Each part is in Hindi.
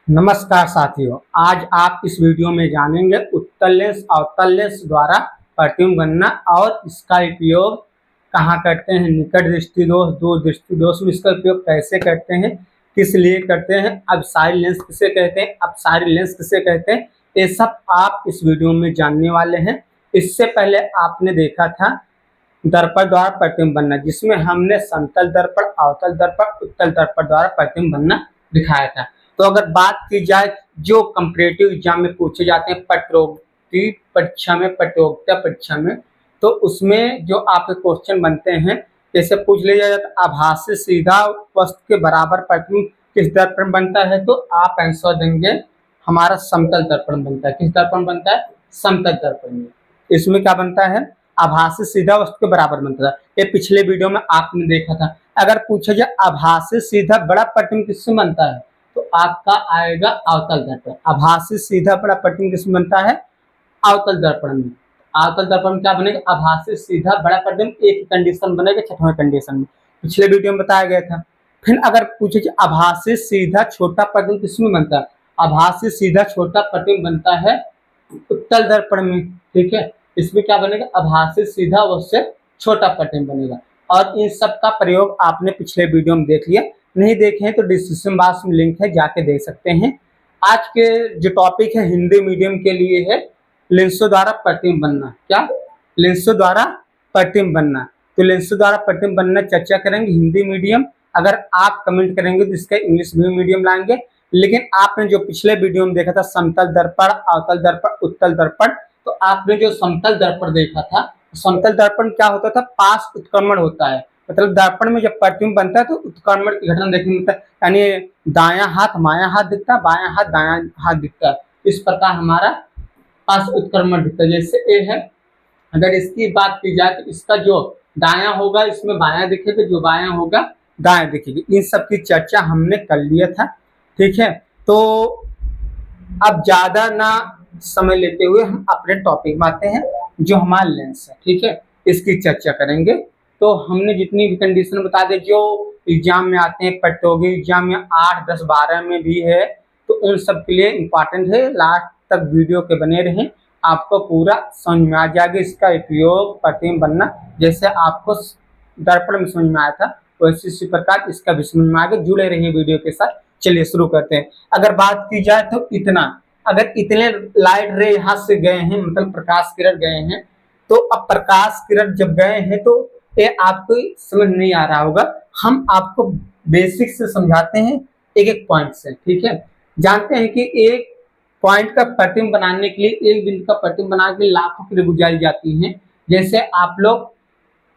नमस्कार साथियों, आज आप इस वीडियो में जानेंगे उत्तल लेंस अवतल लेंस द्वारा प्रतिबिंब बनना और इसका उपयोग कहाँ करते हैं। निकट दृष्टि दोष, दूर दृष्टि दोष में इसका उपयोग कैसे करते हैं, किस लिए करते हैं, अपसारी लेंस किसे कहते हैं, अपसारी लेंस किसे कहते हैं, ये सब आप इस वीडियो में जानने वाले हैं। इससे पहले आपने देखा था दर्पण द्वारा प्रतिबिंब बनना, जिसमें हमने समतल दर्पण, अवतल दर्पण, उत्तल दर्पण द्वारा प्रतिबिंब बनना दिखाया था। तो अगर बात की जाए जो कंपैरेटिव एग्जाम में पूछे जाते हैं प्रतियोगी परीक्षा में, प्रतियोगिता परीक्षा में, तो उसमें जो आपके क्वेश्चन बनते हैं, जैसे पूछ लिया जाता आभासी सीधा वस्तु के बराबर प्रतिबिंब किस दर्पण बनता है, तो आप आंसर देंगे हमारा समतल दर्पण बनता है। किस दर्पण बनता है? समतल दर्पण में। इसमें क्या बनता है? आभासी सीधा वस्तु के बराबर बनता था। ये पिछले वीडियो में आपने देखा था। अगर पूछा जाए आभासी सीधा बड़ा प्रतिबिंब किससे बनता है, तो आपका आएगा अवतल दर्पण। आभासी सीधा बड़ा प्रतिबिंब किसमें बनता है? अवतल दर्पण में। अवतल दर्पण में क्या बनेगा? आभासी सीधा बड़ा प्रतिबिंब एक कंडीशन बनेगा, छठवें कंडीशन में, पिछले वीडियो में बताया गया था। फिर अगर पूछे कि आभासी सीधा छोटा प्रतिबिंब किसमें बनता है, आभासी सीधा छोटा प्रतिबिंब बनता है उत्तल दर्पण में। ठीक है, इसमें क्या बनेगा? आभासी सीधा उससे छोटा प्रतिबिंब बनेगा। और इन सब का प्रयोग आपने पिछले वीडियो में देख लिया, नहीं देखे हैं तो डिस्क्रिप्शन बॉक्स में लिंक है, जाके देख सकते हैं। आज के जो टॉपिक है हिंदी मीडियम के लिए है लेंसों द्वारा प्रतिबिंब बनना। क्या? लेंसों द्वारा प्रतिबिंब बनना। तो लेंसों द्वारा प्रतिबिंब बनना चर्चा करेंगे हिंदी मीडियम। अगर आप कमेंट करेंगे तो इसका इंग्लिश मीडियम लाएंगे। लेकिन आपने जो पिछले वीडियो में देखा था समतल दर्पण, अवतल दर्पण, उत्तल दर्पण, तो आपने जो समतल दर्पण देखा था, समतल दर्पण क्या होता था? पास उत्क्रमण होता है। मतलब दर्पण में जब प्रतिबिंब बनता है तो उत्क्रमण की घटना देखने मिलता है, यानी दायां हाथ बायां हाथ दिखता है, बायां हाथ दायां हाथ दिखता है। इस प्रकार हमारा पास उत्क्रमण दिखता है। जैसे ए है, अगर इसकी बात की जाए तो इसका जो दायां होगा इसमें बायां दिखेगा, जो बायां होगा दायां दिखेगी। इन सब की चर्चा हमने कर लिया था। ठीक है, तो अब ज्यादा ना समय लेते हुए हम अपने टॉपिक में आते हैं, जो हमारा लेंस है। ठीक है, इसकी चर्चा करेंगे। तो हमने जितनी भी कंडीशन बता दे जो एग्जाम में आते हैं, प्रतियोगी एग्जाम में 8, 10, 12 में भी है, तो उन सब के लिए इम्पोर्टेंट है। लास्ट तक वीडियो के बने रहें, आपको पूरा समझ में आ जाएगा इसका उपयोग प्रतिबिंब बनना। जैसे आपको दर्पण में समझ में आया था, वैसे इसी प्रकार इसका भी समझ में आएगा। जुड़े रहिए वीडियो के साथ। चलिए शुरू करते हैं। अगर बात की जाए तो इतना, अगर इतने लाइट रे यहाँ से गए हैं, मतलब प्रकाश किरण गए हैं, तो अब प्रकाश किरण जब गए हैं तो ये आपको समझ नहीं आ रहा होगा। हम आपको बेसिक से समझाते हैं एक एक पॉइंट से। ठीक है, जानते हैं कि एक पॉइंट का प्रतिबिंब बनाने के लिए, एक बिंदु का प्रतिबिंब बनाने के लिए लाखों किलो गुजारी जाती है। जैसे आप लोग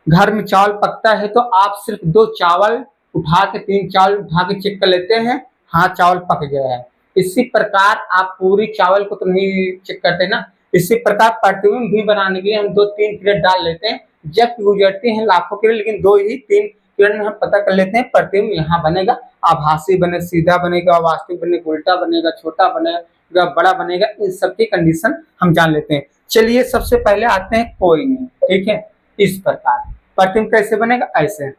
घर में चावल पकता है तो आप सिर्फ 2 चावल उठा के, 3 चावल उठा के चेक कर लेते हैं, हाँ चावल पक गया है। इसी प्रकार आप पूरी चावल को तो नहीं चेक करते ना। इसी प्रकार प्रतिबिंब भी बनाने के लिए हम 2-3 किरण डाल लेते हैं। जब गुजरती हैं लाखों किरण, लेकिन 2 ही 3 किरण में हम पता कर लेते हैं प्रतिबिंब यहाँ बनेगा। आभासी बने, सीधा बनेगा, वास्तविक बनेगा, उल्टा बनेगा, छोटा बनेगा, बड़ा बनेगा। इन सब की कंडीशन हम जान लेते हैं। चलिए सबसे पहले आते हैं कोई नहीं। ठीक है, इस प्रकार प्रतिबिंब कैसे बनेगा? ऐसे।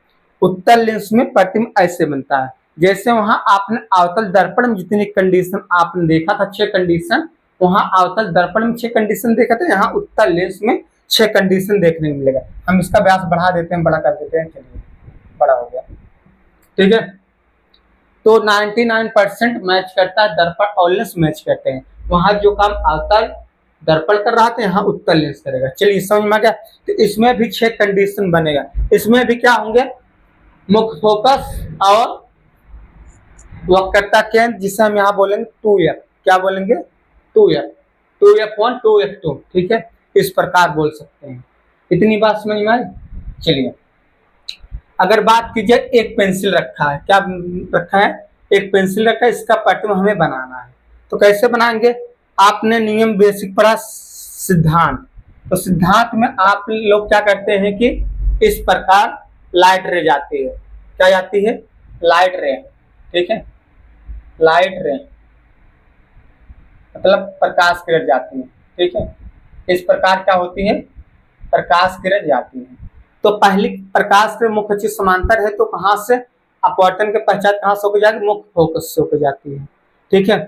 उत्तल लेंस में प्रतिबिंब ऐसे बनता है। जैसे वहां आपने अवतल दर्पण में जितनी कंडीशन आपने देखा था 6 कंडीशन, वहां अवतल दर्पण में 6 कंडीशन देखा था, यहाँ उत्तल लेंस में 6 कंडीशन देखने को मिलेगा। हम इसका व्यास बढ़ा देते हैं, बड़ा कर देते हैं। चलिए, बड़ा हो गया। ठीक है, तो 99% मैच करता है, दर्पण और लेंस मैच करते हैं। वहां जो काम अवतल दर्पण कर रहा था, यहाँ उत्तल लेंस करेगा। चलिए समझ में आ गया। तो इसमें भी 6 कंडीशन बनेगा। इसमें भी क्या होंगे? मुख्य फोकस और वक्रता केंद्र, जिसे हम यहाँ बोलेंगे 2f। क्या बोलेंगे? 2f, 2f1, 2f2। ठीक है, इस प्रकार बोल सकते हैं। इतनी बात समझ में आई? चलिए, अगर बात की जाए एक पेंसिल रखा है, क्या रखा है? एक पेंसिल रखा है, इसका प्रतिबिंब हमें बनाना है। तो कैसे बनाएंगे? आपने नियम बेसिक पढ़ा, सिद्धांत। तो सिद्धांत में आप लोग क्या करते हैं कि इस प्रकार लाइट रे जाती है। क्या जाती है? लाइट रे। ठीक है, लाइट रे मतलब प्रकाश किरण जाती है। ठीक है, इस प्रकार क्या होती है? प्रकाश किरण जाती है। तो पहली प्रकाश किरण मुख्य अक्ष समांतर है, तो कहां से अपवर्तन के पश्चात कहां से होकर जाएगी? मुख्य फोकस से होकर जाती है। ठीक है,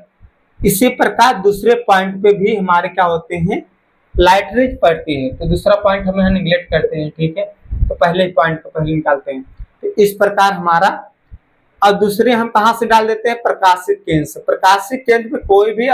इसी प्रकार दूसरे पॉइंट पे भी हमारे क्या होते हैं, लाइट रेज पड़ती है। तो दूसरा पॉइंट हम यहाँ निगलेक्ट करते हैं, ठीक है। तो पहले पॉइंट को पहले निकालते हैं। तो इस प्रकार हमारा, और दूसरे हम कहाँ से डाल देते हैं, प्रकाशित केंद्र से। प्रकाशित केंद्र पे कोई भी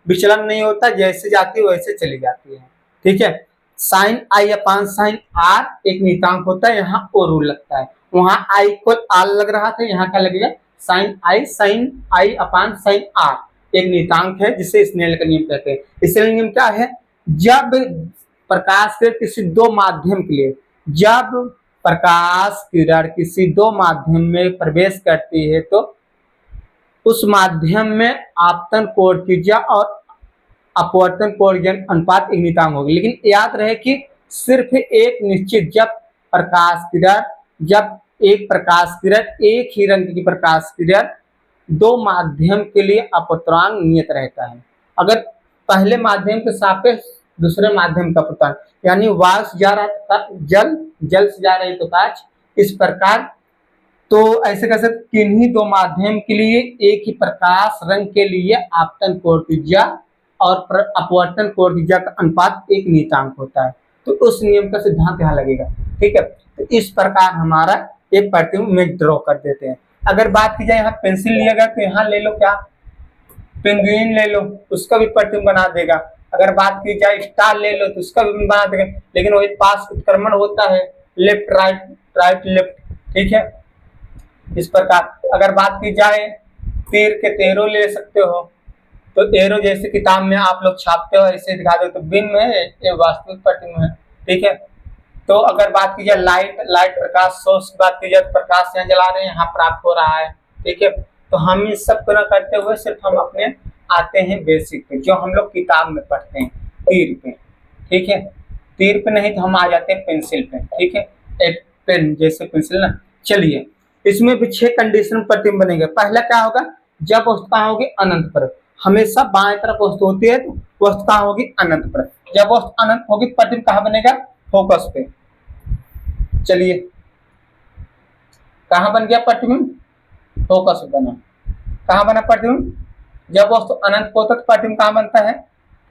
विचलन नहीं होता, जैसे जाती है वैसे चली जाती है, ठीक है। Sine i upon sine r एक नियतांक होता है, यहाँ ओ रूल लगता है। वहां आई इक्वल आर लग रहा था, यहाँ क्या लगेगा, sine i upon sine r एक नियतांक है, जिसे स्नेल का नियम कहते हैं। स्नेल नियम क्या है, जब प्रकाश के किसी दो माध्यम के लिए, जब प्रकाश किरण किसी दो माध्यम में प्रवेश करती है तो उस माध्यम में आपतन कोण त्रिज्या और अपवर्तन कोण अनुपात एक नियतांक होगी। लेकिन याद रहे कि सिर्फ एक निश्चित, जब एक प्रकाश किरण एक ही रंग की प्रकाश किरण दो माध्यम के लिए अपवर्तनांक नियत रहता है। अगर पहले माध्यम के सापेक्ष दूसरे माध्यम का अपवर्तनांक, यानी वायु से जा रहा था जल से जा रही तो कांच, इस प्रकार तो ऐसे कैसे किन्हीं दो माध्यम के लिए एक ही प्रकाश रंग के लिए आपतन कोण त्रिज्या और अपवर्तन कोण त्रिज्या का अनुपात एक नियतांक होता है। तो उस नियम का सिद्धांत यहाँ लगेगा, ठीक है। तो इस प्रकार हमारा एक प्रतिबिंब में ड्रॉ कर देते हैं। अगर बात की जाए यहाँ पेंसिल लिया गया तो यहाँ ले लो क्या, पेंगुइन ले लो, उसका भी प्रतिबिंब बना देगा। अगर बात की जाए स्टार ले लो तो उसका भी बना देगा। लेकिन वही पास उत्क्रमण होता है, लेफ्ट राइट लेफ्ट, ठीक है। इस प्रकार अगर बात की जाए तीर के तेरो ले सकते हो, तो एरो जैसे किताब में आप लोग छापते हो ऐसे दिखा दो, तो बिंब है, ये वास्तविक प्रतिबिंब है, ठीक है। तो अगर बात की जाए लाइट प्रकाश सोर्स की बात की जाए, प्रकाश यहाँ जला रहे हैं, यहाँ प्राप्त हो रहा है, ठीक है। तो हम इस सब को न करते हुए सिर्फ हम अपने आते हैं बेसिक पे, जो हम लोग किताब में पढ़ते हैं, तीर पे, ठीक है। तीर पे नहीं तो हम आ जाते हैं पेंसिल पे, ठीक है। एक पेन जैसे पेंसिल ना। चलिए, इसमें भी 6 कंडीशन प्रतिबिंब बनेंगे। पहला क्या होगा, जब वस्तु कहाँ होगी, अनंत पर। हमेशा बाएं तरफ वस्तु होती है तो वस्तु कहाँ होगी, अनंत पर। जब वस्तु अनंत होगी तो प्रतिबिंब कहाँ बनेगा, फोकस पे। चलिए, कहाँ बन गया प्रतिबिंब, फोकस बना। कहाँ बना प्रतिबिंब, जब वस्तु अनंत होता है तो प्रतिबिंब कहाँ बनता है,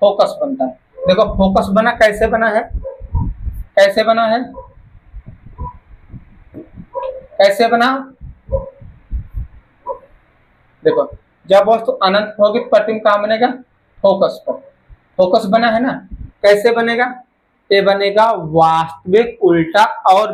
फोकस बनता है। देखो फोकस बना, कैसे बना है, कैसे बना है, कैसे बना, देखो जब वस्तु अनंत होगी तो प्रतिबिंब कहाँ बनेगा, फोकस पर। फोकस बना है ना, कैसे बनेगा, ये बनेगा वास्तविक, उल्टा और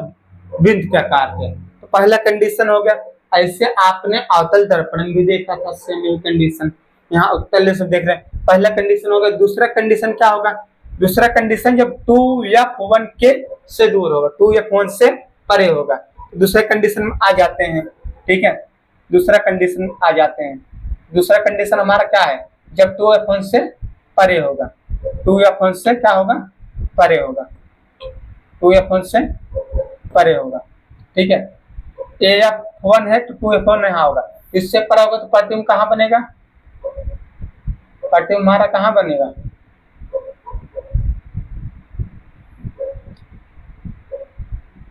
बिंद के आकार के। तो पहला कंडीशन हो गया। ऐसे आपने अवतल दर्पण भी देखा था, सेम कंडीशन यहाँ उत्तल से देख रहे हैं। पहला कंडीशन हो गया। दूसरा कंडीशन क्या होगा, दूसरा कंडीशन जब 2f1 के से दूर होगा, 2f1 से परे होगा। दूसरे कंडीशन में आ जाते हैं, ठीक है। दूसरा कंडीशन आ जाते हैं। दूसरा कंडीशन हमारा क्या है, जब 2f1 से परे होगा, 2f1 से क्या होगा, परे होगा, 2f1 से परे होगा, ठीक है। af1 है तो 2f1 यहाँ होगा, इससे परे होगा तो प्रतिबिंब कहाँ बनेगा, प्रतिबिंब हमारा कहाँ बनेगा,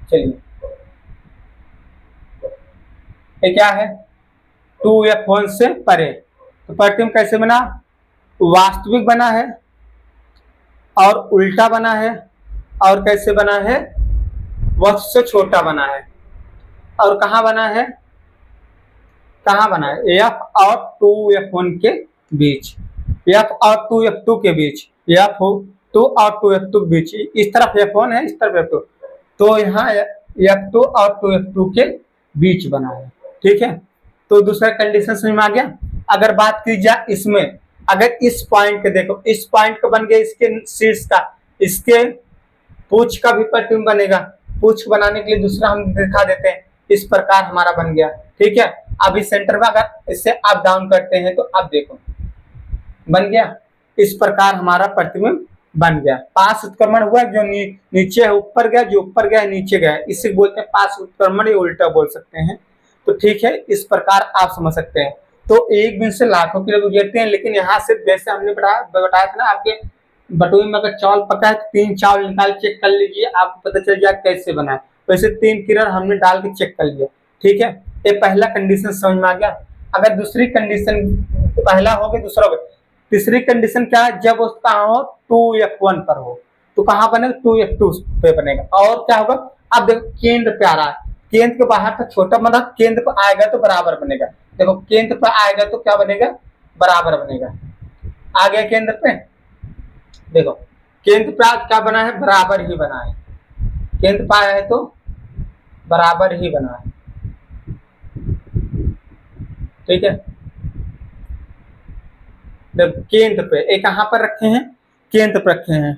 चलिए ये क्या है, 2f1 से परे। तो प्रतिबिंब कैसे बना, वास्तविक बना है और उल्टा बना है, और कैसे बना है, वस्तु से छोटा बना है। और कहाँ बना है, कहाँ बना है, f और 2f1 के बीच, f और 2f2 के बीच, f2 और 2f2 के बीच। इस तरफ f1 है, इस तरफ f2, तो यहाँ f2 और 2f2 के बीच बना है, ठीक है। तो दूसरा कंडीशन समझ में आ गया। अगर बात की जाए इसमें, अगर इस पॉइंट के देखो, इस पॉइंट का बन गया, इसके शीर्ष का, इसके पूछ का भी प्रतिबिंब बनेगा। पूछ बनाने के लिए दूसरा हम दिखा देते हैं, इस प्रकार हमारा बन गया, ठीक है। अब इस सेंटर में अगर इससे अप डाउन करते हैं तो अब देखो बन गया, इस प्रकार हमारा प्रतिबिंब बन गया। पास उत्क्रमण हुआ, जो नीचे है ऊपर गया, जो ऊपर गया नीचे गया, इसे बोलते हैं पास उत्क्रमण, या उल्टा बोल सकते हैं। तो ठीक है, इस प्रकार आप समझ सकते हैं। तो एक बिंदु से लाखों किलो गुजरते हैं, लेकिन यहाँ से जैसे हमने बताया था ना, आपके बटुई में अगर चावल पका है तो 3 चावल निकाल चेक कर लीजिए, आपको पता चल जाए कैसे बना है। वैसे 3 किरण हमने डाल के चेक कर लिया, ठीक है। ये पहला कंडीशन समझ में आ गया। अगर दूसरी कंडीशन, पहला हो गया, दूसरा हो गया, तीसरी कंडीशन क्या है, जब वस्तु कहाँ हो 2f1 पर हो तो कहाँ बनेगा 2f2 पे बनेगा। और क्या होगा, अब देखो केंद्र पे आ रहा है, केंद्र के बाहर तो छोटा बना, केंद्र पे आएगा तो बराबर बनेगा। देखो केंद्र पे आएगा तो क्या बनेगा, बराबर बनेगा। आ गया केंद्र पे, देखो केंद्र पे आज क्या बना है, बराबर ही बना है। केंद्र पे आया है तो बराबर ही बना है, ठीक है। देखो केंद्र पे एक कहां पर रखे हैं, केंद्र पे रखे हैं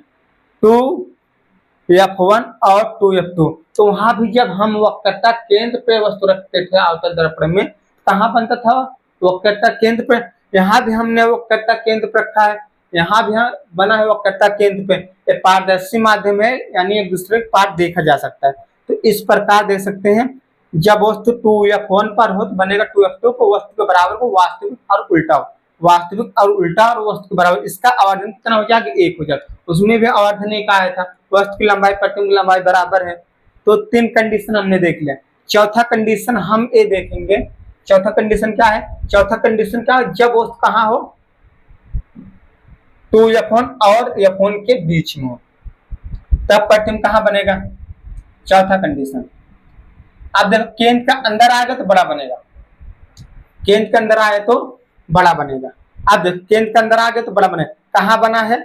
2f1 और 2f2। तो वहां भी जब हम वक्रता केंद्र पे वस्तु रखते थे अवतल दर्पण में, कहां बनता था वक्रता केंद्र पे। यहाँ भी हमने वक्रता केंद्र पे रखा है, यहाँ भी बना है वक्रता केंद्र पे। ये पारदर्शी माध्यम है, यानी एक दूसरे का पाठ देखा जा सकता है। तो इस प्रकार दे सकते हैं, जब वस्तु 2f1 पर हो तो बनेगा 2f2 को वस्तु के बराबर को वास्तविक और उल्टा हो, वास्तविक और उल्टा और वस्तु के बराबर। इसका आवर्धन कितना हो जाएगा, 1 हो जाएगा। उसमें भी आवर्धन एक आया था, वस्तु की लंबाई प्रतिबिंब की लंबाई बराबर है। तो 3 कंडीशन हमने देख लिया। चौथा कंडीशन हम ये देखेंगे, चौथा कंडीशन क्या है, चौथा कंडीशन क्या है, जब वस्तु कहाँ हो 2f1 और f1 के बीच में हो, तब प्रतिबिंब कहाँ बनेगा, चौथा कंडीशन। अब देखो केंद्र का अंदर आएगा तो बड़ा बनेगा, केंद्र के अंदर आए तो बड़ा बनेगा। अब देखो केंद्र के अंदर आ गया तो बड़ा बनेगा, कहाँ बना है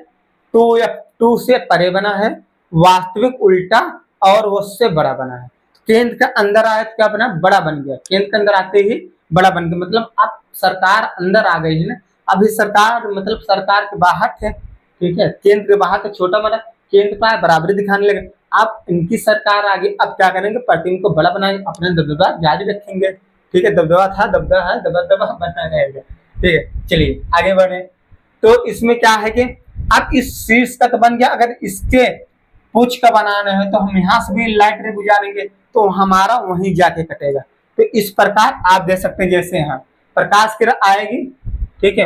2f2 से परे बना है, वास्तविक उल्टा और उससे बड़ा बना है। केंद्र के अंदर आया तो क्या बना, बड़ा बन गया। केंद्र के अंदर आते ही बड़ा बन गया, मतलब अब सरकार अंदर आ गई है ना। अभी सरकार मतलब सरकार के बाहर थे, ठीक है, केंद्र के बाहर तो छोटा बना, केंद्र पर बराबरी दिखाने लगे। अब इनकी सरकार आ गई, अब क्या करेंगे, प्रतिबिंब को बड़ा बनाएंगे, अपने दबदबा जारी रखेंगे, ठीक है। दबदबा था, दबदबा है, दबदबा बना रहेगा, ठीक है। चलिए आगे बढ़े। तो इसमें क्या है कि अब इस शीर्ष का तो बन गया, अगर इसके पूछ का बनाना है तो हम यहाँ से भी लाइट रे गुजारेंगे तो हमारा वहीं जाके कटेगा। तो इस प्रकार आप देख सकते हैं, जैसे यहाँ प्रकाश किरण आएगी, ठीक है।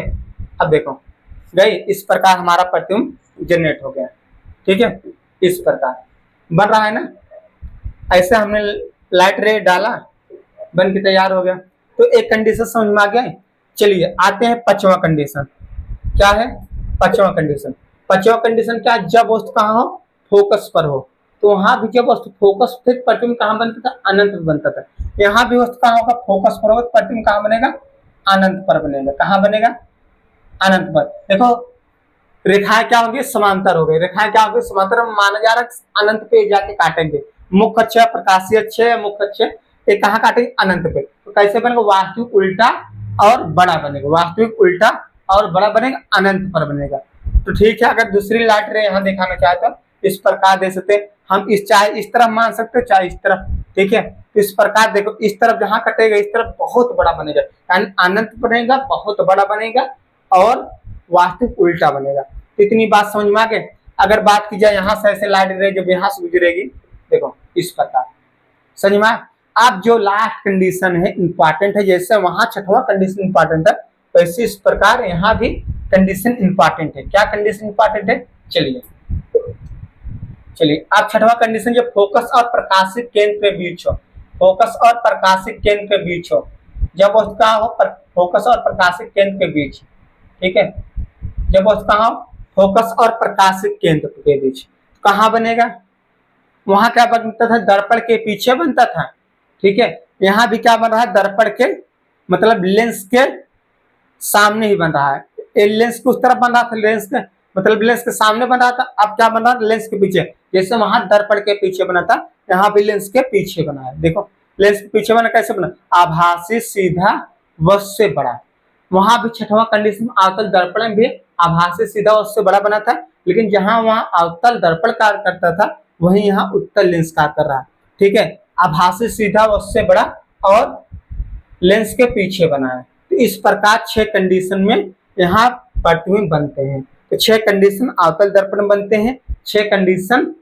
अब देखो गई, इस प्रकार हमारा प्रतिबिंब जनरेट हो गया, ठीक है। इस प्रकार बन रहा है ना, ऐसे हमने लाइट रे डाला, बन के तैयार हो गया। तो एक कंडीशन समझ में आ गया। चलिए आते हैं पांचवा कंडीशन। क्या है पांचवा कंडीशन, पांचवा कंडीशन क्या, जब वस्तु कहाँ हो फोकस पर हो। तो वहां भी जब वस्तु फोकस पे, प्रतिबिंब कहाँ बनता था, अनंत पर बनता था। यहाँ भी वस्तु कहाँ होगा, फोकस पर होगा, प्रतिबिंब कहाँ बनेगा, अनंत पर बनेगा। कहाँ बनेगा, अनंत पर। देखो रेखाएं क्या होंगी, समांतर हो गई, रेखाएं क्या होगी, समांतर। माना जा रहा है अनंत पे जाके काटेंगे, मुख्य अक्ष प्रकाशीय अक्ष, मुख्य अक्ष ये कहाँ काटेंगे, अनंत पे। तो कैसे बनेगा, वास्तविक उल्टा और बड़ा बनेगा, वास्तविक उल्टा और बड़ा बनेगा, अनंत पर बनेगा। तो ठीक है, अगर दूसरी लाइट रे यहाँ दिखाना चाहते हो इस प्रकार दे सकते हैं हम, इस चाहे इस तरफ मान सकते हो चाहे इस तरफ, ठीक है। इस प्रकार देखो, इस तरफ जहां कटेगा इस तरफ बहुत बड़ा बनेगा, यानी अनंत बनेगा, बहुत बड़ा बनेगा और वास्तविक उल्टा बनेगा। तो इतनी बात समझ में आ गई। अगर बात की जाए यहाँ से ऐसे लाइट रे जब यहाँ से गुजरेगी, देखो इस प्रकार समझ में। अब जो लास्ट कंडीशन है इंपॉर्टेंट है, जैसे वहां छठवां कंडीशन इंपॉर्टेंट है, वैसे इस प्रकार यहाँ भी कंडीशन इंपॉर्टेंट है। क्या कंडीशन इंपॉर्टेंट है, चलिए अब छठवां कंडीशन, जो फोकस और प्रकाशित केंद्र के बीच हो, फोकस और प्रकाशित केंद्र के बीच हो, जब उसका हो फोकस और प्रकाशित केंद्र के बीच, ठीक है। जब उसका हो फोकस और प्रकाशित केंद्र के बीच, कहाँ बनेगा, वहां क्या बनता था, दर्पण के पीछे बनता था, ठीक है। यहाँ भी क्या बन रहा है, दर्पण के मतलब लेंस के सामने ही बन रहा है। लेंस के उस तरफ बन रहा था, लेंस के मतलब लेंस के सामने बन रहा था, अब क्या बन रहा है, लेंस के पीछे। जैसे वहां दर्पण के पीछे बना था, यहाँ भी लेंस के पीछे बना है। देखो लेंस के पीछे बना, कैसे बना, आभासी सीधा वस्तु से बड़ा। वहां भी छठवां कंडीशन अवतल दर्पण में भी आभासी सीधा वस्तु से बड़ा बना था, लेकिन जहां वहां अवतल दर्पण कार्य करता था वहीं यहाँ उत्तल लेंस कार्य कर रहा है, ठीक है। आभासी सीधा वस्तु से बड़ा और लेंस के पीछे बना है। तो इस प्रकार 6 कंडीशन में यहाँ प्रतिबिंब बनते हैं। तो 6 कंडीशन अवतल दर्पण बनते हैं, 6 कंडीशन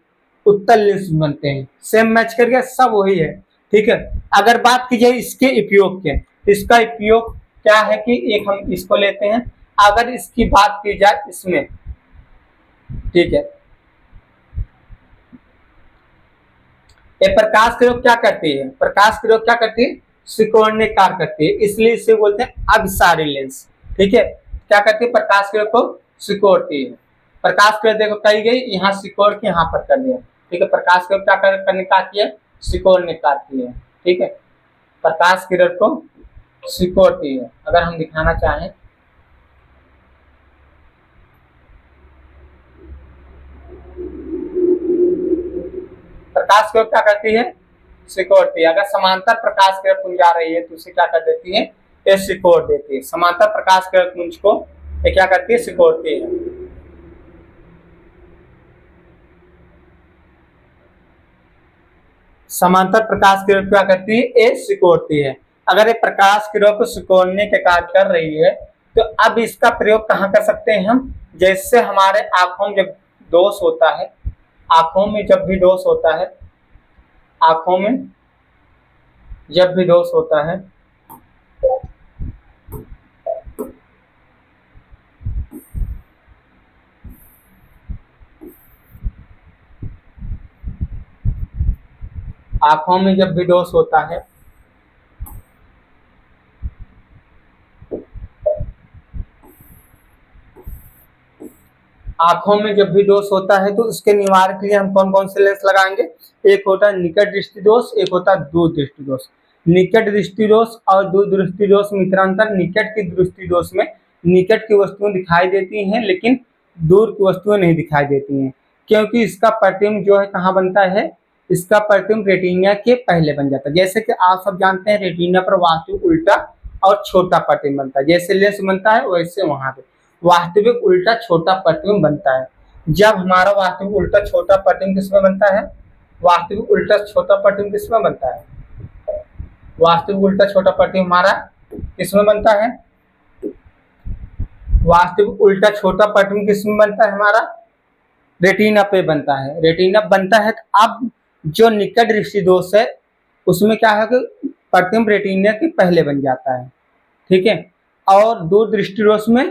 उत्तल लेंस बनते हैं। सेम मैच कर गया, सब वही है, ठीक है। अगर बात की जाए इसके उपयोग के, इसका उपयोग क्या है कि एक हम इसको लेते हैं, अगर इसकी बात की जाए इसमें, ठीक है, ये प्रकाश किरण क्या करती है, प्रकाश किरण क्या करती है, सिकुड़ने कार्य करती है, इसलिए इसे बोलते हैं अभिसारी लेंस, ठीक है। क्या करती है, प्रकाश किरण को सिकोड़ती है। प्रकाश किरण देखो कही गई, यहाँ सिकोड़ के यहाँ पर कर दिया, ठीक है। प्रकाश किरण क्या करने का आती है, सिकोड़ने का आती है, ठीक है। प्रकाश किरण को सिकोड़ती है। अगर हम दिखाना चाहें, प्रकाश किरण क्या करती है, सिकोड़ती है। अगर समांतर प्रकाश किरण पुंज आ रही है तो उसे क्या कर देती है, ये सिकोड़ देती है। समांतर प्रकाश किरण पुंज को ये क्या करती है, सिकोड़ती है। समांतर प्रकाश किरण क्या करती है, ये सिकोड़ती है। अगर ये प्रकाश किरण को सिकोड़ने के कार्य कर रही है तो अब इसका प्रयोग कहाँ कर सकते हैं हम, जैसे हमारे आंखों में जब दोष होता है, आंखों में जब भी दोष होता है, आंखों में जब भी दोष होता है आंखों में जब भी दोष होता है आंखों में जब भी दोष होता है तो उसके निवारण के लिए हम कौन कौन से लेंस लगाएंगे। एक होता है निकट दृष्टि दोष, एक होता है दूर दृष्टि दोष। निकट दृष्टि दोष और दूर दृष्टि दोष में इतना अंतर, निकट की दृष्टि दोष में निकट की वस्तुएं दिखाई देती हैं लेकिन दूर की वस्तुएं नहीं दिखाई देती हैं, क्योंकि इसका प्रतिबिंब जो है कहाँ बनता है, इसका प्रतिबिंब रेटिना के पहले बन जाता है। जैसे कि आप सब जानते हैं रेटिना पर वास्तविक उल्टा और छोटा प्रतिबिंब बनता है, जैसे लेंस बनता है वैसे वहां पे वास्तविक उल्टा छोटा प्रतिबिंब बनता है। जब हमारा वास्तविक उल्टा छोटा प्रतिबिंब किसमें बनता है, वास्तविक उल्टा छोटा प्रतिबिंब किसमें बनता है, वास्तविक उल्टा छोटा प्रतिबिंब हमारा किसमें बनता है, वास्तविक उल्टा छोटा प्रतिबिंब किसमें बनता है, हमारा रेटिना पे बनता है। रेटिना बनता है तो अब जो निकट दृष्टि दोष है उसमें क्या है कि प्रतिबिंब रेटिना के पहले बन जाता है, ठीक है, और दूर दृष्टि दोष में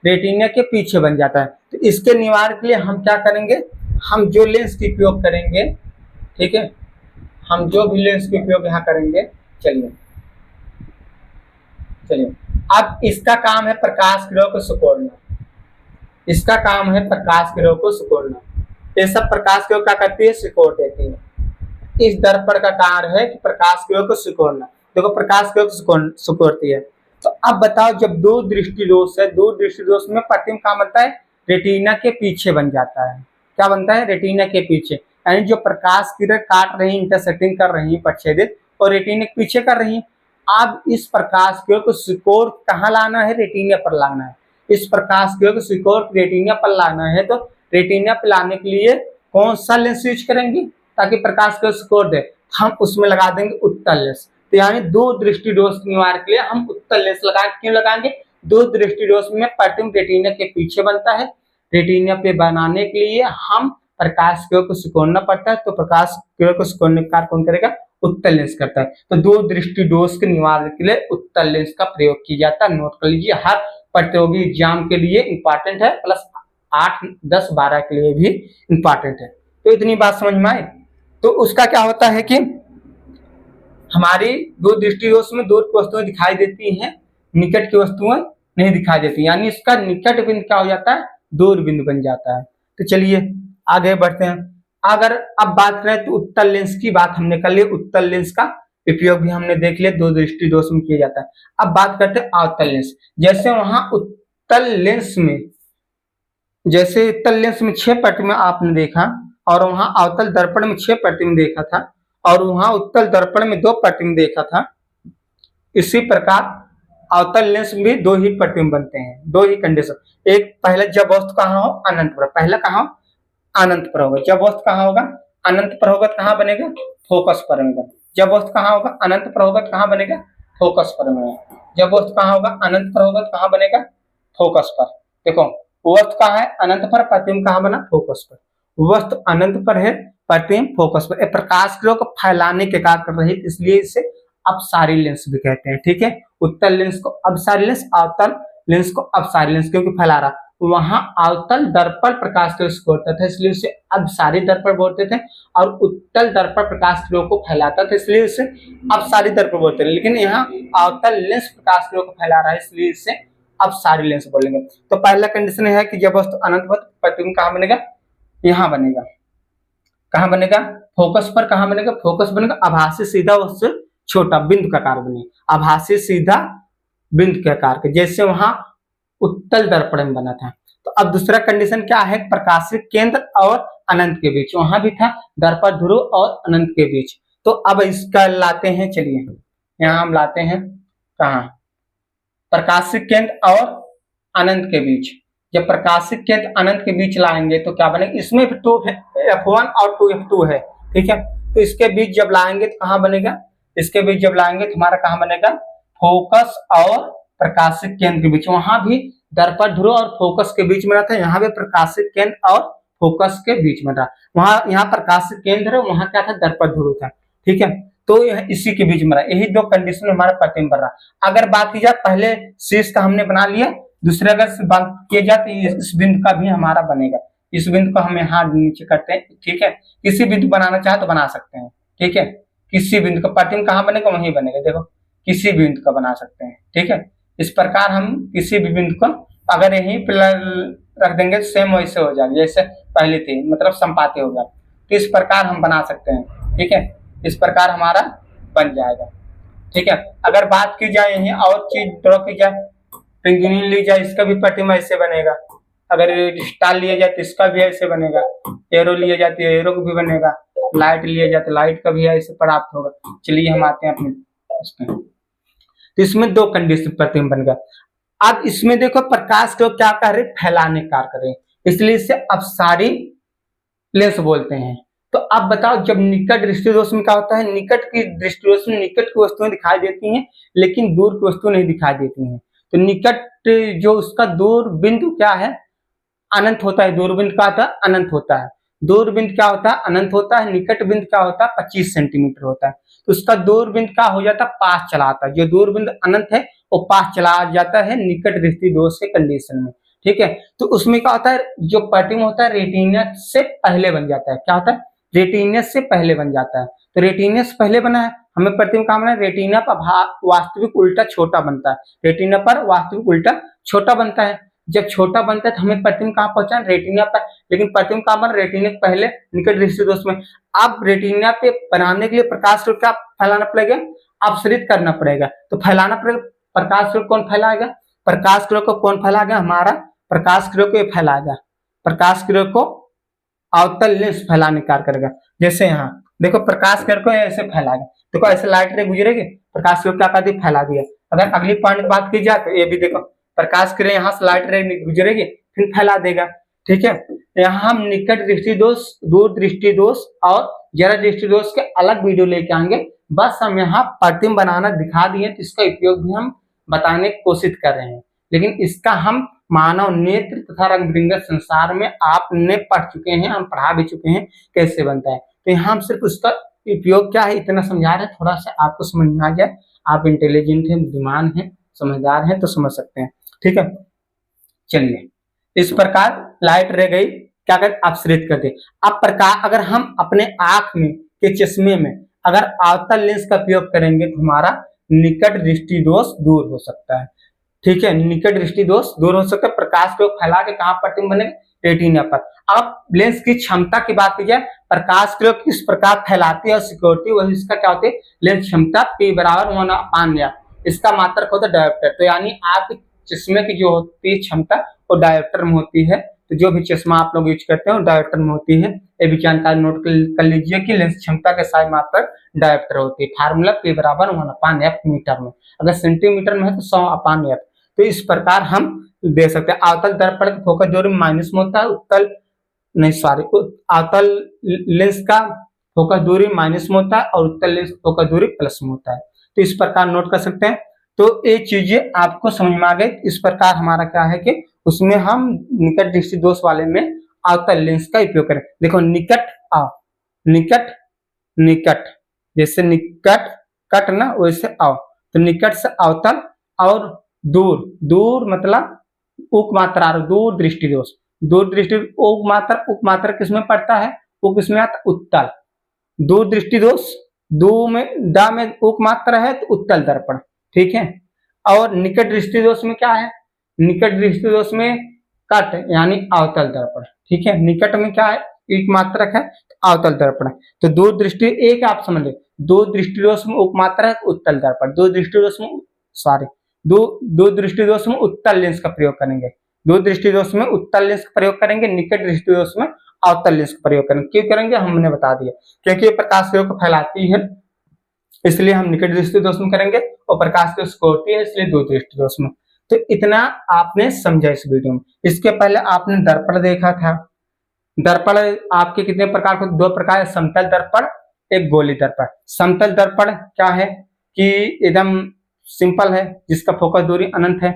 रेटिना के पीछे बन जाता है। तो इसके निवारण के लिए हम क्या करेंगे, हम जो लेंस का उपयोग करेंगे, ठीक है, हम जो भी लेंस का उपयोग यहाँ करेंगे, चलिए अब इसका काम है प्रकाश किरणों को सिकोड़ना, इसका काम है प्रकाश किरणों को सिकोड़ना। ये सब प्रकाश किरण क्या करती है, सिकोड़ देती है। इस दर्पण का कार्य है कि प्रकाश किरणों को सिकोड़ना। देखो प्रकाश किरणों को सिकोड़ती है। तो अब बताओ जब दूर दृष्टि दोष है, दूर दृष्टि दोष में प्रतिबिंब कहाँ बनता है, रेटिना के पीछे बन जाता है। क्या बनता है, रेटिना के पीछे, यानी जो प्रकाश किरण काट रही, इंटरसेक्टिंग कर रही है, प्रच्छेदित, और रेटिना के पीछे कर रही है। अब इस प्रकाश किरण को सिकोड़ कहाँ लाना है, रेटिना पर लाना है। इस प्रकाश किरण को सिकोड़ रेटिना पर लाना है तो रेटिना पर लाने के लिए कौन सा लेंस यूज करेंगे ताकि प्रकाश किरण सिकोड़ दे, हम उसमें लगा देंगे उत्तल लेंस। तो यानी दूर दृष्टि दोष के निवारण के लिए हम उत्तल लेंस क्यों लगाएंगे, दूर दृष्टि दोष में प्रतिबिंब रेटिना के पीछे बनता है, रेटिना पे बनाने के लिए हम प्रकाश किरण को सिकोड़ना पड़ता है। तो प्रकाश किरण को सिकोड़ने का कार्य कौन करेगा, उत्तल लेंस करता है। तो दूर दृष्टि दोष के निवारण के लिए उत्तल लेंस का प्रयोग किया जाता है। नोट कर लीजिए, हर प्रतियोगी एग्जाम के लिए इंपॉर्टेंट है, प्लस 8, 10, 12 के लिए भी इंपॉर्टेंट है। तो इतनी बात समझ में आए। तो उसका क्या होता है कि हमारी दूर दृष्टि दोष में दूर की वस्तुएं दिखाई देती हैं, निकट की वस्तुएं नहीं दिखाई देती, यानी इसका निकट बिंदु क्या हो जाता है, दूर बिंदु बन जाता है। तो चलिए आगे बढ़ते हैं। अगर अब बात करें तो उत्तल लेंस की बात हमने कर ली, उत्तल लेंस का उपयोग भी हमने देख लिया, दूर दृष्टि दोष में किया जाता है। अब बात करते हैं अवतल लेंस। जैसे वहां उत्तल लेंस में, जैसे उत्तल लेंस में 6 प्रतिबिंब आपने देखा और वहां अवतल दर्पण में 6 प्रतिबिंब देखा था और वहां उत्तल दर्पण में 2 प्रतिबिंब देखा था, इसी प्रकार अवतल लेंस में भी 2 ही प्रतिबिंब बनते हैं, 2 ही कंडीशन। एक पहले जब वस्तु कहाँ हो, अनंत पर, पहला कहाँ हो, अनंत पर होगा। जब वस्तु कहाँ होगा, अनंत पर होगा, कहाँ बनेगा, फोकस पर बनेगा। जब वस्तु कहाँ होगा, अनंत पर होगा, कहाँ बनेगा, फोकस पर बनेगा। जब वस्तु कहाँ होगा, अनंत पर होगा, कहाँ बनेगा, फोकस पर। देखो वस्तु कहाँ है, अनंत पर, प्रतिबिंब कहाँ बना, फोकस पर। वस्तु अनंत पर है, प्रतिबिंब फोकस पर। प्रकाश किरणों को फैलाने के कार्य कर रही है, इसलिए इसे अपसारी लेंस भी कहते हैं, ठीक है। उत्तल लेंस को अपसारी लेंस, अवतल लेंस को अपसारी लेंस, क्योंकि फैला रहा। वहां अवतल दर्पण प्रकाश किरण को होता था, इसलिए उसे अपसारी दर्पण बोलते थे, और उत्तल दर्पण प्रकाश किरणों को फैलाता था, इसलिए उसे अपसारी दर्पण बोलते थे। लेकिन यहाँ अवतल लेंस प्रकाश किरणों को फैला रहा है, इसलिए इसे अब सारी लेंस बोलेंगे। तो पहला कंडीशन है कि जब वस्तु अनंत हो तो प्रतिबिंब कहाँ बनेगा, यहाँ बनेगा। कहाँ बनेगा, फोकस पर कहाँ बनेगा, फोकस बनेगा आभासी सीधा उससे छोटा बिंदु का आकार बने, आभासी सीधा बिंदु के आकार के, जैसे वहां उत्तल दर्पण में बना था। तो अब दूसरा कंडीशन क्या है, प्रकाशिक केंद्र और अनंत के बीच, वहां भी था दर्पण ध्रुव और अनंत के बीच। तो अब इसका लाते हैं, चलिए यहाँ हम लाते हैं कहा, प्रकाशिक केंद्र और अनंत के बीच। जब प्रकाशिक केंद्र अनंत के बीच लाएंगे तो क्या बनेगा, इसमें भी 2f1 और 2f2 है, ठीक है। तो इसके बीच जब लाएंगे तो कहां बनेगा, इसके बीच जब लाएंगे तो हमारा कहां बनेगा, फोकस और प्रकाशिक केंद्र के बीच। वहां भी दर्पण ध्रुव और फोकस के बीच में रहता है, यहाँ पे प्रकाशिक केंद्र और फोकस के बीच में रहा। वहां यहाँ प्रकाशिक केंद्र, वहां क्या था, दर्पण ध्रुव था, ठीक है। तो यह इसी के बीच में रहा, यही दो कंडीशन हमारा प्रतिबिंब बन रहा। अगर बात की जाए पहले शीर्ष का हमने बना लिया, दूसरे अगर बात किया जाए तो इस बिंदु का भी हमारा बनेगा। इस बिंदु को हम यहाँ नीचे करते हैं, ठीक है। किसी बिंदु बनाना चाहे तो बना सकते हैं, ठीक है। किसी बिंदु का प्रतिबिंब कहाँ बनेगा, वहीं बनेगा, देखो किसी बिंदु का बना सकते हैं, ठीक है। इस प्रकार हम किसी भी बिंदु को अगर यहीं पर रख देंगे तो सेम वैसे हो जाएगा जैसे पहले थे, मतलब संपाती हो जाए। तो इस प्रकार हम बना सकते हैं, ठीक है। इस प्रकार हमारा बन जाएगा, ठीक है। अगर बात की जाए यहीं और चीज ड्रॉ की जाए, पेंगुइन ली जाए, इसका भी प्रतिबिंब ऐसे बनेगा। अगर स्टार लिया जाए तो इसका भी ऐसे बनेगा, एरो लिया जाए तो एरो को भी बनेगा, लाइट लिया जाए तो लाइट का भी ऐसे प्राप्त होगा। चलिए हम आते हैं अपने इसमें, तो इसमें दो कंडीशन प्रतिबिंब बन गया। अब इसमें देखो प्रकाश को क्या कर रहे, फैलाने कार्य कर रहे, इसलिए इसे अपसारी लेंस बोलते हैं। तो अब बताओ जब निकट दृष्टि दोष में क्या होता है, निकट की दृष्टि दोष में निकट की वस्तुएं दिखाई देती हैं लेकिन दूर की वस्तु नहीं दिखाई देती हैं। तो निकट जो उसका दूर बिंदु क्या है, अनंत होता है, दूरबिंदु क्या होता है, अनंत होता है। दूरबिंदु क्या होता है, अनंत होता है। निकट बिंदु क्या होता है, 25 सेंटीमीटर होता है। तो उसका दूरबिंदु क्या हो जाता है, पास चला आता है। जो दूरबिंदु अनंत है वो पास चला जाता है निकट दृष्टि दोष के कंडीशन में, ठीक है। तो उसमें क्या होता है, जो प्रतिबिंब होता है रेटिना से पहले बन जाता है। क्या होता है, रेटिना से पहले बन जाता है। तो रेटिना से पहले बना है, हमें प्रतिबिंब कहाँ बना है, रेटिना पर वास्तविक उल्टा छोटा बनता है। रेटिना पर वास्तविक उल्टा छोटा बनता है। जब छोटा बनता है तो हमें प्रतिबिंब कहाँ पहुंचा, रेटिना पर। लेकिन प्रतिबिंब कहाँ बना, रेटिना के पहले निकट दृष्टि दोष में। अब रेटिना पे बनाने के लिए प्रकाश को क्या फैलाना पड़ेगा, अपसरित करना पड़ेगा। तो फैलाना पड़ेगा, प्रकाश को कौन फैलाएगा, प्रकाश किरण को कौन फैलाएगा, हमारा प्रकाश किरण को ये फैलाएगा। प्रकाश किरण को अवतल लेंस फैलाने कार्य करेगा। जैसे यहाँ देखो प्रकाश किरण को ऐसे फैलाएगा, देखो ऐसे लाइट रे गुजरेगी, प्रकाश किरण क्या कर दी, फैला दिया। अगर अगली पॉइंट की बात की जाए तो ये भी देखो प्रकाश किरण यहाँ से लाइट रे गुजरेगी फिर फैला देगा, ठीक है। यहाँ हम निकट दृष्टि दोष, दूर दृष्टि दोष और जरा दृष्टि दोष के अलग वीडियो लेके आएंगे। बस हम यहाँ प्रतिबिंब बनाना दिखा दिए, तो इसका उपयोग भी हम बताने की कोशिश कर रहे हैं। लेकिन इसका हम मानव नेत्र तथा रंग बिरंगे संसार में आपने पढ़ चुके हैं, हम पढ़ा भी चुके हैं कैसे बनता है। तो यहाँ हम सिर्फ उसका उपयोग क्या है इतना समझा रहे हैं, थोड़ा सा आपको समझ में आ जाए। आप इंटेलिजेंट हैं, बुद्धिमान हैं, समझदार हैं तो समझ सकते हैं, ठीक है। चलिए इस प्रकार लाइट रह गई, क्या कर अपसरित कर दे। अब प्रकाश अगर हम अपने आंख में के चश्मे में अगर अवतल लेंस का उपयोग करेंगे तो हमारा निकट दृष्टि दोष दूर हो सकता है, ठीक है। निकट दृष्टि दोष दूर हो सकता है। प्रकाश को फैला के कहां प्रतिबिंब बनेगा, रेटिना पर। अब लेंस की क्षमता की बात की जाए, प्रकाश को किस प्रकार फैलाती है और सिक्योरिटी वही इसका क्या होती है, लेंस क्षमता P बराबर 1/r। इसका मात्रक होता है डायोप्टर। तो यानी आपके चश्मे की जो होती है क्षमता वो डायोप्टर में होती है। तो जो भी चश्मा आप लोग यूज करते हैं वो डायोप्टर में होती है। ये भी जानकारी नोट कर लीजिए कि लेंस क्षमता के सारी मात्रक डायोप्टर होती है। फार्मूला P बराबर 1/f मीटर में, अगर सेंटीमीटर में है तो 100/f। तो इस प्रकार हम दे सकते हैं। अवतल दर्पण का फोकस दूरी माइनस में होता है, उत्तल नहीं सॉरी अवतल लेंस का फोकस दूरी माइनस में होता है और उत्तल लेंस फोकस दूरी प्लस में होता है। तो इस प्रकार नोट कर सकते हैं। तो ये चीजें आपको समझ में आ गई। इस प्रकार हमारा क्या है कि उसमें हम निकट दृष्टि दोष वाले में अवतल लेंस का उपयोग करें। देखो निकट आओ, निकट निकट, जैसे निकट कट ना वैसे आओ। तो निकट से अवतल और दूर, दूर मतलब उपमात्रा, दूर दृष्टि दोष। दूर दृष्टि उपमात्रा किसमें पड़ता है, उप किसमें आता है, उत्तल। दूर दृष्टि दोष, दो में दा में उपमात्रा है तो उत्तल दर्पण, ठीक है। और निकट दृष्टि दोष में क्या है, निकट दृष्टि दोष में कट यानी अवतल दर्पण, ठीक है। निकट में क्या है, एक मात्रक है, अवतल दर्पण है। तो दूर दृष्टि एक आप समझ ले, दो दृष्टि दोष में उपमात्रक उत्तल दर्पण, दो दृष्टि दोष में सॉरी दो दृष्टि दोष में उत्तल लेंस का प्रयोग करेंगे, दो दृष्टि दोष में उत्तल लेंस का प्रयोग करेंगे, निकट दृष्टि दोष में अवतल लेंस का प्रयोग करेंगे। क्यों करेंगे हमने बता दिया, क्योंकि ये प्रकाश को फैलाती है इसलिए हम निकट दृष्टि दोष में करेंगे, और प्रकाश को सिकोड़ती है इसलिए दूर दृष्टि दोष में। तो इतना आपने समझा इस वीडियो में। इसके पहले आपने दर्पण देखा था। दर्पण आपके कितने प्रकार के, दो प्रकार है, समतल दर्पण, एक गोली दर्पण। समतल दर्पण क्या है कि एकदम सिंपल है, जिसका फोकस दूरी अनंत है।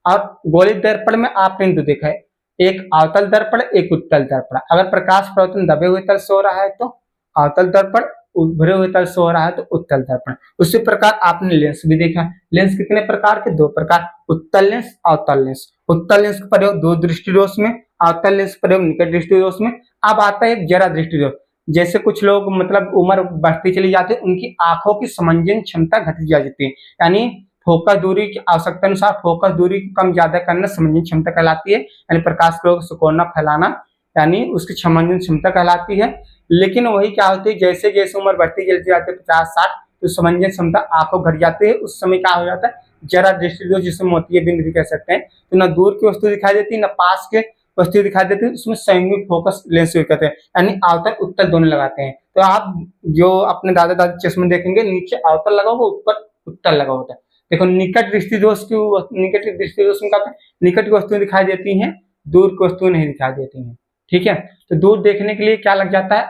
और गोली दर्पण में आपने तो देखा है, एक अवतल दर्पण, एक उत्तल दर्पण। अगर प्रकाश परावर्तन दबे हुए तल से हो रहा है तो अवतल दर्पण, उभरे हुए तल से हो रहा है तो उत्तल दर्पण। उसी प्रकार आपने लेंस भी देखा। लेंस कितने प्रकार के, दो प्रकार, उत्तल लेंस, अवतल लेंस। उत्तल लेंस का प्रयोग दो दृष्टि दोष में, अवतल लेंस का प्रयोग निकट दृष्टि दोष में। अब आता है जरा दृष्टि दोष। जैसे कुछ लोग मतलब उम्र बढ़ती चली जाती है, उनकी आंखों की समंजन क्षमता घटती जाती है, यानी फोकस दूरी की आवश्यकता अनुसार फोकस दूरी को कम ज्यादा करना समंजन क्षमता कहलाती है, यानी प्रकाश को सिकोड़ना फैलाना, यानी उसकी समंजन क्षमता कहलाती है। लेकिन वही क्या होती है, जैसे जैसे उम्र बढ़ती चलती जाती है 50-60, तो समंजन क्षमता आंखों घट जाती है। उस समय क्या हो जाता है, जरा दृष्टि दोष, जिसे मोतिया बिंदु भी कह सकते हैं। तो न दूर की वस्तु दिखाई देती, न पास के वस्तु दिखाई देती है, उसमें संयुग्मित फोकस लेंस कहते हैं, यानी अवतल उत्तल दोनों लगाते हैं। तो आप जो अपने दादा दादी चश्मे देखेंगे, नीचे अवतल लगा हुआ, ऊपर उत्तल लगा होता है। देखो निकट दृष्टि दोष की, निकट दृष्टि दोष में क्या होता है, निकट की वस्तुएं दिखाई देती हैं, दूर की वस्तुएं नहीं दिखाई देती हैं, ठीक है। तो दूर देखने के लिए क्या लग जाता है,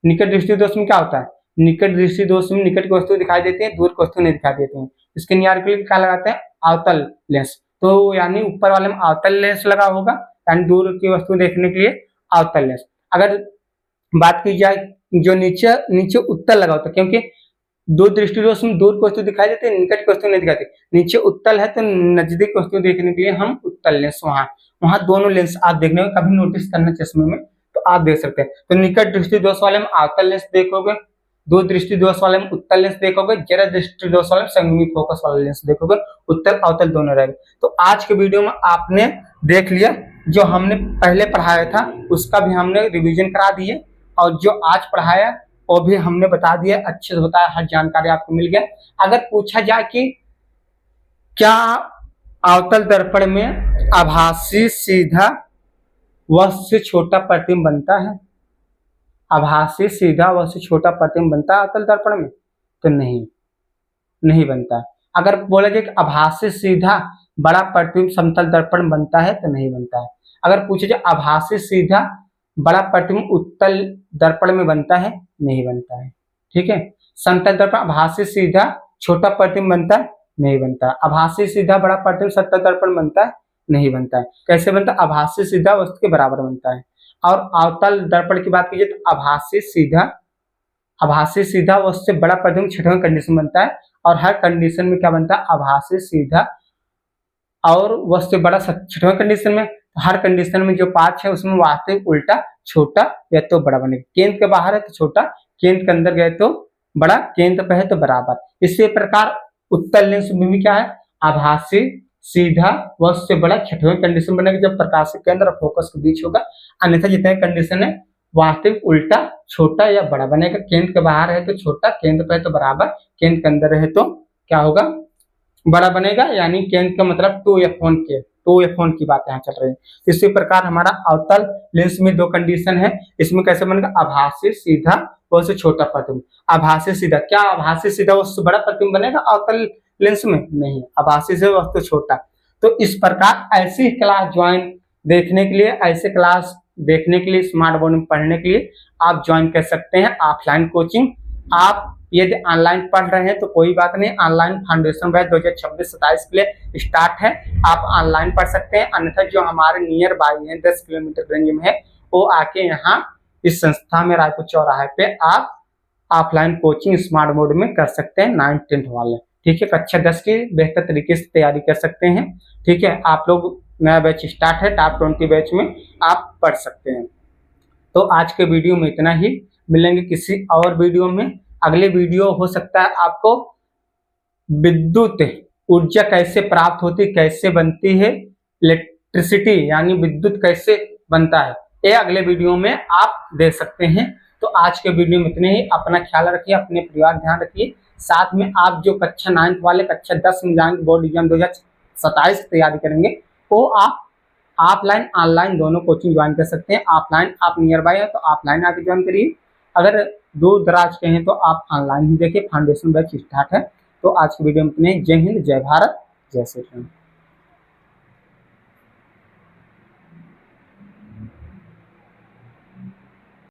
निकट दृष्टि दोष में क्या होता है, निकट दृष्टि दोष में निकट की वस्तु दिखाई देती है, दूर की वस्तु नहीं दिखाई देती है। इसके निवारण के लिए क्या लगाते हैं, अवतल लेंस। तो यानी ऊपर वाले में अवतल लेंस लगा होगा, यानी दूर की वस्तु देखने के लिए अवतल लेंस। अगर बात की जाए जो नीचे नीचे उत्तल लगा होता है, क्योंकि दो दृष्टि दोष में दूर की वस्तु दिखाई देती है, निकट की वस्तु नहीं दिखाती। नीचे उत्तल है तो नजदीक वस्तु देखने के लिए हम उत्तल लेंस, वहां दोनों लेंस आप देखने में कभी नोटिस करना चश्मे में, तो आप देख सकते हैं। तो निकट दृष्टि दोष वाले में अवतल लेंस देखोगे, दो दृष्टि दोष वाले में उत्तल लेंस देखोगे, जरा दृष्टि दोष वाले में संयुग्मित फोकस वाला लेंस देखोगे, उत्तल अवतल दोनों रहेंगे। तो आज के वीडियो में आपने देख लिया, जो हमने पहले पढ़ाया था उसका भी हमने रिवीजन करा दिए, और जो आज पढ़ाया वो भी हमने बता दिया, अच्छे से बताया, हर जानकारी आपको मिल गया। अगर पूछा जाए कि क्या अवतल दर्पण में आभासी सीधा व से छोटा प्रतिबिंब बनता है, आभासी सीधा व से छोटा प्रतिबिंब बनता है अवतल दर्पण में, तो नहीं बनता है। अगर बोला जाए कि आभासी सीधा बड़ा प्रतिबिंब समतल दर्पण बनता है, तो नहीं बनता है। अगर पूछे जाए आभासी सीधा बड़ा प्रतिबिंब उत्तल दर्पण में बनता है, नहीं बनता है, ठीक है। समतल दर्पण आभासी सीधा छोटा प्रतिबिंब बनता है, नहीं बनता है। आभासी सीधा बड़ा प्रतिबिंब समतल दर्पण बनता है, नहीं बनता है। कैसे बनता है, आभासी सीधा वस्तु के बराबर बनता है। और अवतल दर्पण की बात कीजिए तो आभासी सीधा वस्तु से बड़ा प्रतिबिंब छठवें कंडीशन बनता है, और हर कंडीशन में क्या बनता है, आभासी सीधा और वस्तु बड़ा छठवें कंडीशन में, हर कंडीशन में जो पांच है उसमें वास्तविक उल्टा छोटा या तो बड़ा बनेगा। केंद्र के बाहर है तो छोटा, केंद्र के अंदर गए तो बड़ा, केंद्र पे है तो बराबर। इसी प्रकार उत्तल लेंस में भी क्या है, आभासी सीधा वस्तु से बड़ा छठवें कंडीशन बनेगा जब प्रकाश के केंद्र और फोकस के बीच होगा, अन्यथा जितने कंडीशन है वास्तविक उल्टा छोटा या बड़ा बनेगा। केंद्र के बाहर है तो छोटा, केंद्र पे है तो बराबर, केंद्र के अंदर है तो क्या होगा, बड़ा बनेगा। यानी केंद्र का मतलब 2f1 की बात यहाँ चल रही है। इसी प्रकार हमारा अवतल लेंस में दो कंडीशन है, इसमें कैसे बनेगा, आभासी सीधा व से छोटा प्रतिबिंब। आभासी सीधा, क्या आभासी सीधा वस्तु बड़ा प्रतिबिंब बनेगा अवतल लेंस में, नहीं, आभासी से वस्तु छोटा। तो इस प्रकार ऐसी क्लास ज्वाइन देखने के लिए, ऐसे क्लास देखने के लिए, स्मार्ट बोर्ड में पढ़ने के लिए आप ज्वाइन कर सकते हैं ऑफलाइन कोचिंग। आप यदि ऑनलाइन पढ़ रहे हैं तो कोई बात नहीं, ऑनलाइन फाउंडेशन बैच 2026-27 के लिए स्टार्ट है, आप ऑनलाइन पढ़ सकते हैं। अन्यथा जो हमारे नियर बाई है 10 किलोमीटर रेंज में है, वो आके यहाँ इस संस्था में रायपुर चौराहे पे आप ऑफलाइन कोचिंग स्मार्ट बोर्ड में कर सकते हैं, 9th-10th वाले, ठीक है। कक्षा 10 की बेहतर तरीके से तैयारी कर सकते हैं, ठीक है। आप लोग नया बैच स्टार्ट है, टॉप 20 बैच में आप पढ़ सकते हैं। तो आज के वीडियो में इतना ही, मिलेंगे किसी और वीडियो में। अगले वीडियो हो सकता है आपको विद्युत ऊर्जा कैसे प्राप्त होती, कैसे बनती है, इलेक्ट्रिसिटी यानी विद्युत कैसे बनता है, ये अगले वीडियो में आप देख सकते हैं। तो आज के वीडियो में इतने ही। अपना ख्याल रखिए, अपने परिवार ध्यान रखिए। साथ में आप जो कक्षा 9 वाले कक्षा 10 में जाएंगे, बोर्ड एग्जाम 2027 की तैयारी करेंगे, वो आप ऑफलाइन ऑनलाइन दोनों कोचिंग ज्वाइन कर सकते हैं। ऑफलाइन आप नियर बाय है तो ऑफलाइन आके ज्वाइन करिए, अगर दूर दराज के हैं तो आप ऑनलाइन ही देखिए। फाउंडेशन बैच स्टार्ट है। तो आज की वीडियो में इतने ही। जय हिंद, जय भारत, जय श्री राम।